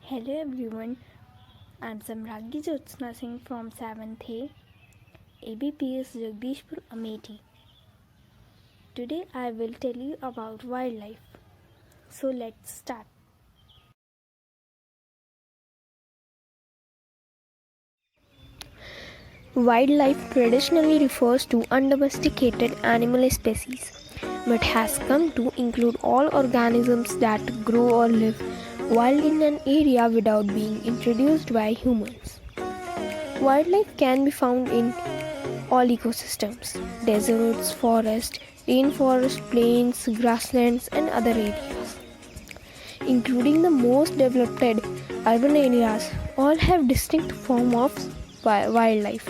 Hello everyone, I'm Samraghi Jyotsna Singh from 7th A, ABPS Jagdishpur Amethi. Today I will tell you about wildlife. So let's start. Wildlife traditionally refers to undomesticated animal species, but has come to include all organisms that grow or live wild in an area without being introduced by humans. Wildlife can be found in all ecosystems: deserts, forests, rainforests, plains, grasslands, and other areas, including the most developed urban areas. All have distinct forms of wildlife.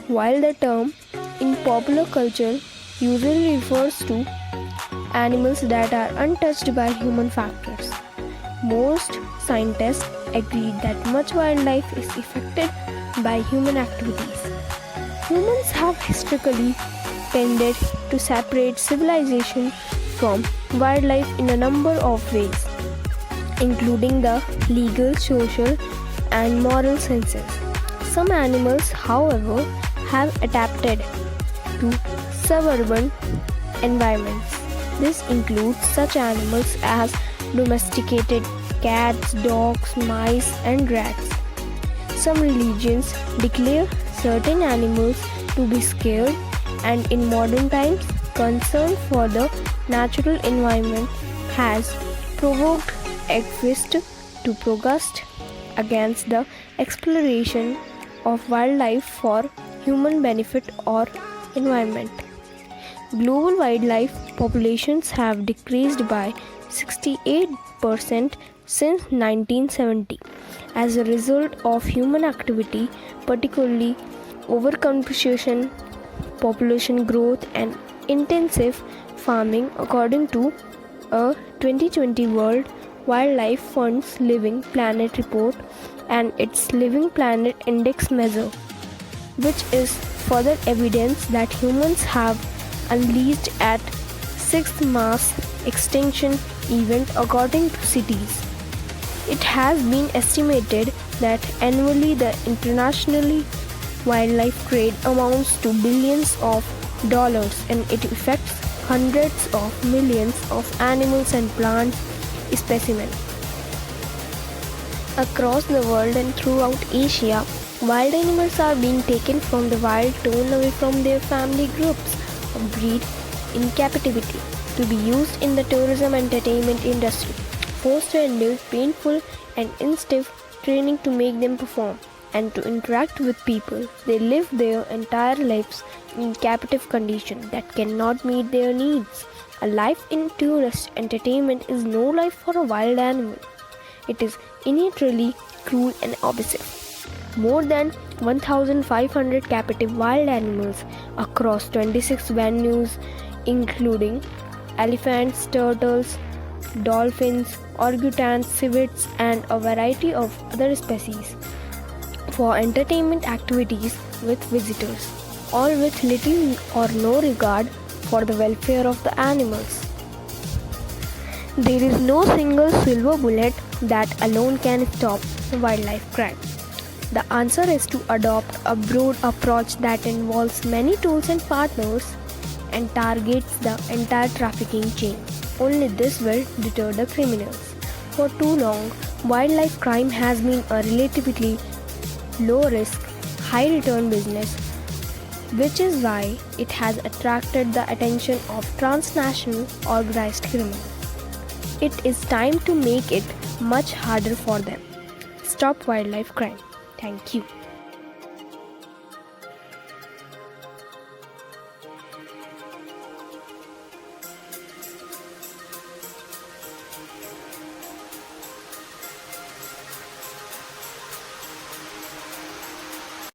While the term in popular culture usually refers to animals that are untouched by human factors, most scientists agree that much wildlife is affected by human activities. Humans have historically tended to separate civilization from wildlife in a number of ways, including the legal, social, and moral senses. Some animals, however, have adapted to suburban environments. This includes such animals as domesticated cats, dogs, mice, and rats. Some religions declare certain animals to be scared, and in modern times, concern for the natural environment has provoked activists to protest against the exploration of wildlife for human benefit or environment. Global wildlife populations have decreased by 68% since 1970 as a result of human activity, particularly overcompensation, population growth, and intensive farming, according to a 2020 World Wildlife Fund's Living Planet report and its Living Planet Index measure, which is further evidence that humans have unleashed at sixth mass extinction event, according to cities. It has been estimated that annually the international wildlife trade amounts to billions of dollars, and it affects hundreds of millions of animals and plant specimens. Across the world and throughout Asia, wild animals are being taken from the wild, torn away from their family groups, or bred in captivity to be used in the tourism entertainment industry, forced to endure painful and intensive training to make them perform and to interact with people. They live their entire lives in captive condition that cannot meet their needs. A life in tourist entertainment is no life for a wild animal. It is innately cruel and abusive. More than 1,500 captive wild animals across 26 venues, including elephants, turtles, dolphins, orangutans, civets, and a variety of other species, for entertainment activities with visitors, all with little or no regard for the welfare of the animals. There is no single silver bullet that alone can stop wildlife crime. The answer is to adopt a broad approach that involves many tools and partners and targets the entire trafficking chain. Only this will deter the criminals. For too long, wildlife crime has been a relatively low-risk, high-return business, which is why it has attracted the attention of transnational organized criminals. It is time to make it much harder for them. Stop wildlife crime. Thank you.